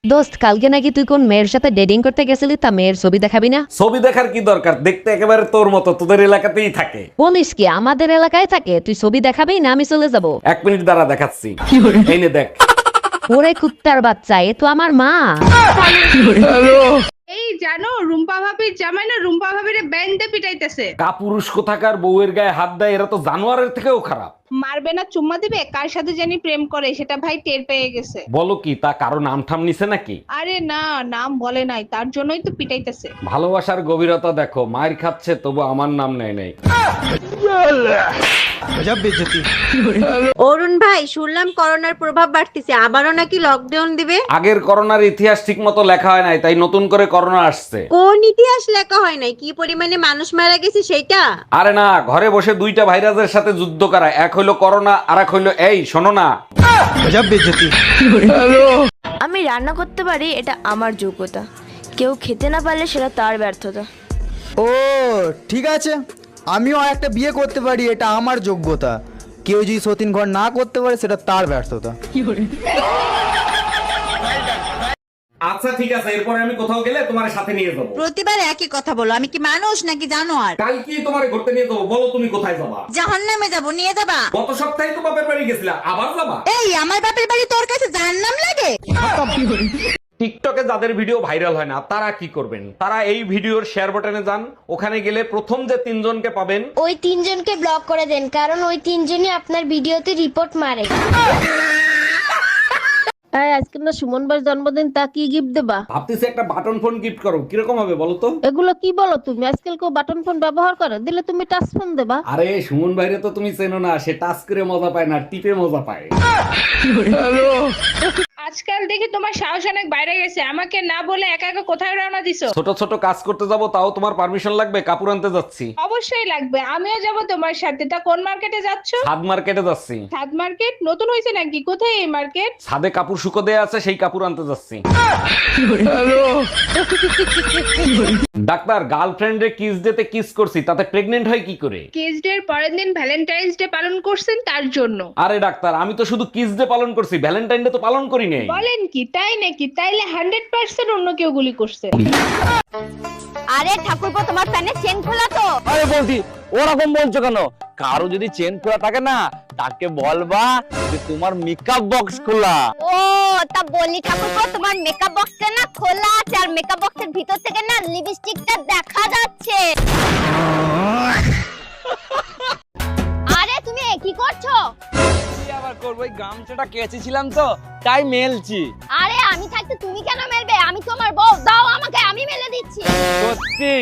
দোস্ত কালকে নাকি তুই কোন মেয়ের সাথে ডেটিং করতে গেছিলি, তা মেয়ের ছবি দেখাবি না? ছবি দেখার কি দরকার, দেখতে একেবারে তোর মতো, তোদের এলাকাতেই থাকে। বলিস কি, আমাদের এলাকায় থাকে? তুই ছবি দেখাবি না আমি চলে যাব? 1 মিনিট দাঁড়া, দেখাচ্ছি। এই নে দেখ। ওরে কুত্তার বাচ্চা, এ তো আমার মা। এই জানো রুম্পা ভাবির জামাই না রুম্পা ভাবির ব্যান্ডে পিটাইতেছে। কাপুরুষ কোথাকার, বউয়ের গায়ে হাত দেয়, এরা তো জানোয়ারের থেকেও খারাপ। মারবে না চুম্মা দিবে, কার সাথে জানি প্রেম করে সেটা ভাই টের পেয়ে গেছে। বলো কি, তা কারো নাম ঠাম নিছে নাকি? আরে না, নাম বলে নাই, তার জন্যই তো পিটাইতেছে। ভালোবাসার গভীরতা দেখো, মায়ের খাচ্ছে তবু আমার নাম নেয় নাই। অরুণ ভাই, শুনলাম করোনার প্রভাব বাড়তেছে, আবারও নাকি লকডাউন দিবে। আগের করোনার ইতিহাস ঠিক মতো লেখা হয় নাই, তাই নতুন করে করোনা আসছে। কোন ইতিহাস লেখা হয় নাই? কি পরিমাণে মানুষ মারা গেছে সেইটা? আরে না, ঘরে বসে দুইটা ভাইরাসের সাথে যুদ্ধ করা, এক হইলো করোনা আর এক হইলো এই শোনো না। আমি রান্না করতে পারি, এটা আমার যোগ্যতা। কেউ খেতে না পারলে সেটা তার ব্যর্থতা। ও ঠিক আছে, আমিও একটা বিয়ে করতে পারি, এটা আমার যোগ্যতা। কেউ যদি সতীন ঘর না করতে পারে সেটা তার ব্যর্থতা। আচ্ছা ঠিক আছে, এরপরে আমি কোথাও গেলে তোমার সাথে নিয়ে যাবো। প্রতিবার একই কথা বলো, আমি কি মানুষ নাকি জানোয়ার? কালকে তোমার ঘুরতে নিয়ে যাবো, বলো তুমি কোথায় যাবা? জাহান্নামে যাবো, নিয়ে যাবা? গত সপ্তাহে তো বাপের বাড়ি গেছিলা, আবার যাবা? এই আমার বাপের বাড়ি তোর কাছে জাহান্নাম লাগে? টিকটকে যাদের ভিডিও ভাইরাল হয় না তারা কি করবেন, তারা এই ভিডিওর শেয়ার বাটনে যান, ওখানে গেলে প্রথম যে 3 জনকে পাবেন ওই 3 জনকে ব্লক করে দেন, কারণ ওই 3 জনই আপনার ভিডিওতে রিপোর্ট মারে। আজকে না সুমন ভাইয়ের জন্মদিন, তা কি গিফট দেবা? ভাবতেছি একটা বাটন ফোন গিফট করো, কিরকম হবে বলো তো? এগুলো কি বলো তুমি? আজকাল কেউ বাটন ফোন ব্যবহার করে? দিলে তুমি টাচ ফোন দেবা। আরে সুমন ভাইরে তো তুমি চেনো না, সে টাচ করে মজা পায় না, টিপে মজা পায়। আজকাল দেখি তোমার সাহস অনেক বাইরে গেছে, আমাকে না বলে একা একা কোথায় রওনা দিছো? ছোট ছোট কাজ করতে যাব, তাও তোমার পারমিশন লাগবে? কাপড় আনতে যাচ্ছি। অবশ্যই লাগবে, আমিও যাব তোমার সাথে। তা কোন মার্কেটে যাচ্ছো? ছাদ মার্কেটে যাচ্ছি। ছাদ মার্কেট নতুন হয়েছে নাকি? কোথায় এই মার্কেট? ছাদে কাপড় শুকো দেয়া আছে, সেই কাপড় আনতে যাচ্ছি। ডাক্তার, গার্লফ্রেন্ডে কিস ডেতে কিস করছি, তাতে প্রেগনেন্ট হয় কি করে? কিস ডে এর পরের দিন ভ্যালেন্টাইন্স ডে পালন করছেন, তার জন্য। আরে ডাক্তার, আমি তো শুধু কিস ডে পালন করছি, ভ্যালেন্টাইন ডে তো পালন করি নাই। বলেন কি, তাই নাকি? তাইলে 100% অন্য কেউ গুলি করছে। আরে ঠাকুরপো, তোমার প্যানে চেন খোলা তো? আরে বৌদি, ওরকম বলছো কেন? কারো যদি চেন খোলা থাকে না, তাকে বলবা যে তোমার মেকআপ বক্স খোলা। ও তা বলি ঠাকুরপো, তোমার মেকআপ বক্সটা না খোলা আছে, আর মেকআপ বক্সের ভিতর থেকে না লিপস্টিকটা দেখা যাচ্ছে। আরে তুমি কি করছো? কি আবার করবো, ওই গামছাটা কেচেছিলাম তো তাই মেলছি। আরে আমি থাকতে তুমি কেন মেলবে? আমি তোমার বউ, দাও আমাকে, আমি মেলে দিচ্ছি। সত্যি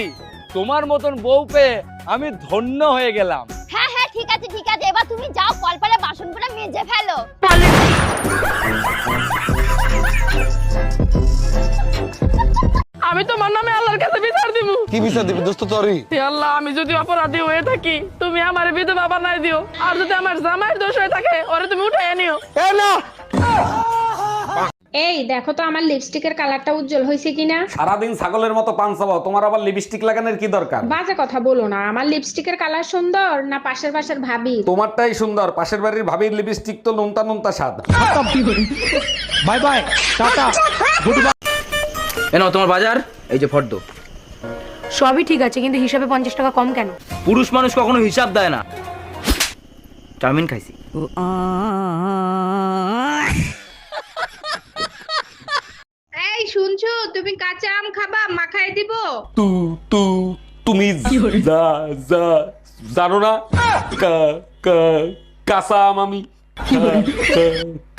তোমার মতন বউ পেয়ে আমি ধন্য হয়ে গেলাম। হ্যাঁ হ্যাঁ ঠিক আছে ঠিক আছে, এবার তুমি যাও কলপারে বাসনগুলো মেজে ফেলো। আমি তোমার নামে আল্লাহর কাছে বিচার দিব। কি বিচার দিবি দোস্ত তোরই? হে আল্লাহ, আমি যদি অপরাধী হয়ে থাকি তুমি আমার বিধবা বানাই দিও, আর যদি আমার জামাইয়ের দোষ হয়ে থাকে ওরে তুমি উঠাই নিও। এ না, এই দেখো তো আমার লিপস্টিকের কালারটা উজ্জ্বল হয়েছে কিনা। সারাদিন ছাগলের মতো পান চাবাও, তোমার আবার লিপস্টিক লাগানোর কি দরকার? বাজে কথা বলো না, আমার লিপস্টিকের কালার সুন্দর না পাশের ভাবি? তোমারটাই সুন্দর, পাশের বাড়ির ভাবির লিপস্টিক তো নুনতা নুনতা স্বাদ। Bye bye, tata, goodbye. এ নাও তোমার বাজার, এই যে ফর্দ। সবই ঠিক আছে, কিন্তু হিসাবে 50 টাকা কম কেন? পুরুষ মানুষ কখনো হিসাব দেয় না। চাউমিন খাইছি। এই শুনছো, তুমি কাঁচা আম খাবা? মাখায় দিব? তুমি জানো না, কাঁচা আম আমি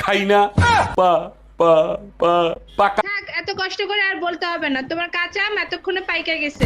খাই না, পাকা। থাক, এত কষ্ট করে আর বলতে হবে না, তোমার কাঁচা আম এতক্ষণে পাইকা গেছে।